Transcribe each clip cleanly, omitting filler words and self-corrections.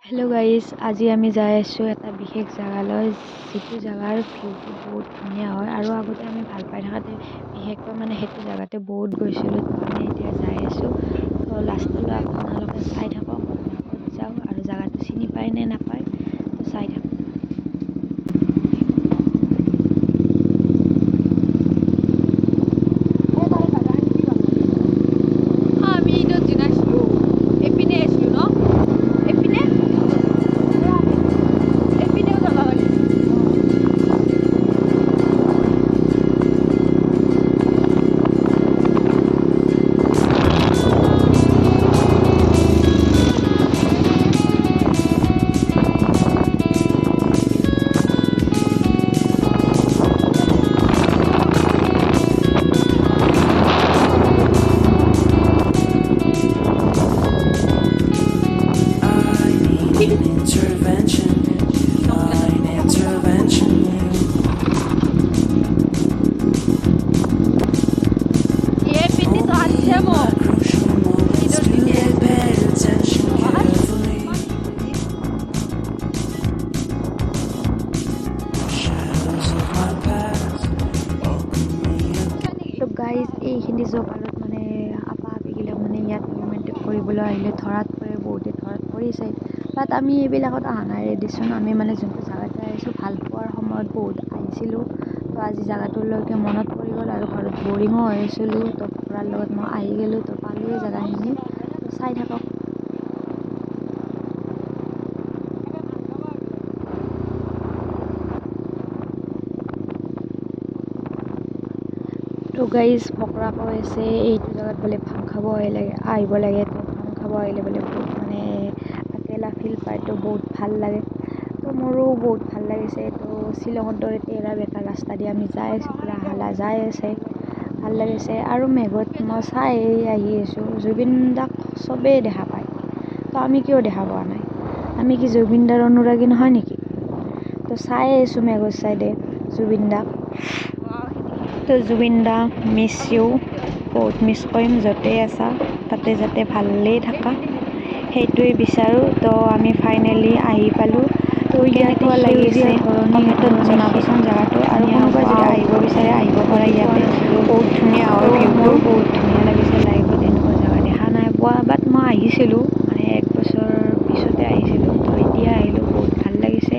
Hello' guys, আজি আমি যাই আছোঁ এটা বিশেষ জেগালৈ, যিটো জেগাৰ ভিউটো বহুত ধুনীয়া হয় আৰু আগতে আমি ভাল পাই থকাতে বিশেষকৈ সেইটো জেগাতে বহুত গৈছিলোঁ। তো আমি এতিয়া যাই আছোঁ। তো লাষ্টলৈ আপোনালোকে চাই থাকক আমি ক'ত যাওঁ আৰু জেগাটো চিনি পায় নে নাপায়, তো চাই থাকক। আমি এইটো জনাইছিলোঁ, এইপিনে আছিলোঁ ন, এইপিনেও যাব পাৰি। Intervention, divine intervention. ये पिन्नी तो हाथ से मो Crucial moments to get pay attention carefully. Shadows of my past welcome me up. তো গাইজ, এইখিনি জগালত আপা আপিগিলাক ইয়াত ৰোমেণ্টিক কৰিবলৈ আহিলে ধৰাত পৰে, বহুতে ধৰাত পৰিছে। বাট আমি এইবিলাকত অহা নাই দেচোন। আমি যোনটো জেগাতে আহিছোঁ, ভাল পোৱাৰ সময়ত বহুত আহিছিলোঁ। তো আজি জেগাটোলৈকে মনত পৰি গ'ল আৰু ঘৰত বৰিঙো হৈ আছিলোঁ। তো ফকৰাৰ লগত মই আহি গ'লোঁ, তো পালোঁৱে জেগাখিনি। তো চাই থাকক। তো গাইজ, ফকৰা কৈ আছে এইটো জেগাত বোলে ভাং খাব আহিব লাগে। তো ভাং খাব আহিলে বোলে বহুত একেলা ফিল পায়, তো বহুত ভাল লাগে। তো মোৰো বহুত ভাল লাগিছে। তো শ্বিলঙৰ দৰে তেৰা বেকা ৰাস্তা দি আমি যাই আছোঁ, পূৰা হালা যাই আছে, ভাল লাগিছে। আৰু মেঘত মই চাই আহি আছোঁ, জুবিন দাক চবেই দেখা পায়, তো আমি কিয় দেখা পোৱা নাই? আমি কি জুবিন দাৰ অনুৰাগী নহয় নেকি? তো চাই আছোঁ মেঘৰ চাইডে জুবিন দাক। তো জুবিন দা, মিছ ইউ, বহুত মিছ কৰিম। য'তেই আছা তাতে যাতে ভালেই থাকা, সেইটোৱে বিচাৰোঁ। তো আমি ফাইনেলি আহি পালোঁ। তো কেনেকুৱা লাগিছে কমেণ্টত জনাবচোন জেগাটো। আৰু কোনোবাই যদি আহিব বিচাৰে আহিব পাৰে, ইয়াতে বহুত ধুনীয়া হয় ভিউটো, বহুত ধুনীয়া লাগিছে। লাইফত এনেকুৱা জেগা দেখা নাই পোৱা। বাট মই আহিছিলোঁ, 1 বছৰ পিছতে আহিছিলোঁ। তো এতিয়া আহিলোঁ, বহুত ভাল লাগিছে।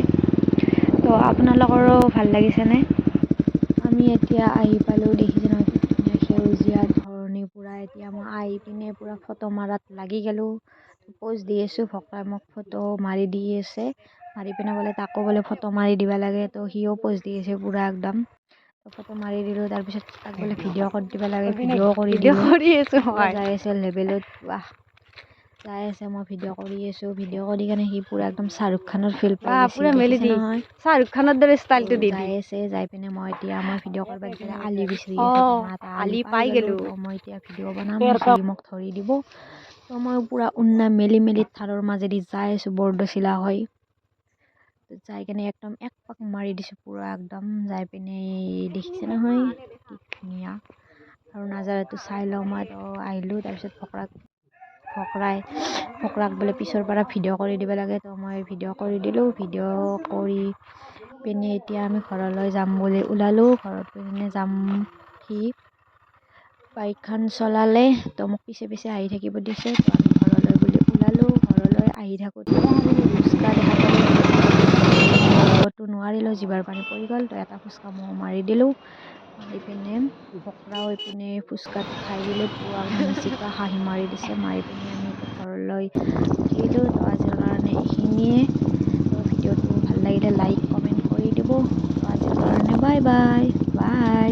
তো আপোনালোকৰো ভাল লাগিছেনে? আমি এতিয়া আহি পালোঁ, দেখিছে নহয় কি ধুনীয়া সেউজীয়া ধৰণী পূৰা। এতিয়া মই আহি পিনে পূৰা ফটো মাৰাত লাগি গ'লোঁ। প'জ দি আছোঁ, ফকৰাই মোক ফটো মাৰি দি আছে, মাৰি পিনে বোলে তাকো বোলে ফটো মাৰি দিব লাগে। তো সিও প'জ দি আছে পূৰা একদম। তো ফটো মাৰি দিলোঁ, তাৰপিছত তাক বোলে ভিডিঅ' কৰি দিব লাগে, ভিডিঅ' কৰি যাই আছে লেভেলত, বাহ যাই আছে। মই ভিডিঅ' কৰি আছোঁ, ভিডিঅ' কৰি কেনে সি পূৰা একদম শ্বাহৰুখ খানৰ ফিল পাই গৈছে, দেখিছে নহয়, শ্বাহৰুখ খানৰ দৰে ষ্টাইলটো দি যাই আছে। যাই পিনে মই ভিডিঅ' কৰিব বিচাৰে আলি বিচাৰি আছোঁ, আলি পাই গ'লোঁ। তো মই এতিয়া ভিডিঅ' বনাম, সি মোক ধৰি দিব। তো মই পূৰা উন্না মেলি থাৰৰ মাজেদি যাই আছোঁ, বৰদৈচিলা হৈ। তো যাই কেনে একদম এক পাক মাৰি দিছোঁ পূৰা একদম। যাই পিনে দেখিছে নহয় কি ধুনীয়া, আৰু নাজাৰাটো চাই লওঁ মই। তো আহিলোঁ, তাৰপিছত ফকৰাক বোলে পিছৰ পৰা ভিডিঅ' কৰি দিব লাগে। তো মই ভিডিঅ' কৰি দিলোঁ, ভিডিঅ' কৰি পিনে এতিয়া আমি ঘৰলৈ যাম বুলি ওলালোঁ। ঘৰত পিনে যাম, সি বাইকখন চলালে, তো মোক পিছে পিছে আহি থাকিব দিছে। তো আমি ঘৰলৈ বুলি ওলালোঁ। ঘৰলৈ আহি থাকোঁতে ফুচকা দেখা পালোঁ, তো মাৰিবতো নোৱাৰিলোঁ, জিভাৰ পানী পৰি গ'ল। তো এটা ফুচকা মই মাৰি দিলোঁ, মাৰি পিনে ফকৰাও এইপিনে ফুচকাটো খাই দিলে, পূৰা মিচিকা হাঁহি মাৰি দিছে। মাৰি পিনে আমি এতিয়া ঘৰলৈ আহিলোঁ। তো আজিৰ কাৰণে এইখিনিয়ে। তো ভিডিঅ'টো ভাল লাগিলে লাইক কমেণ্ট কৰি দিব। তো আজিৰ কাৰণে বাই বাই বাই।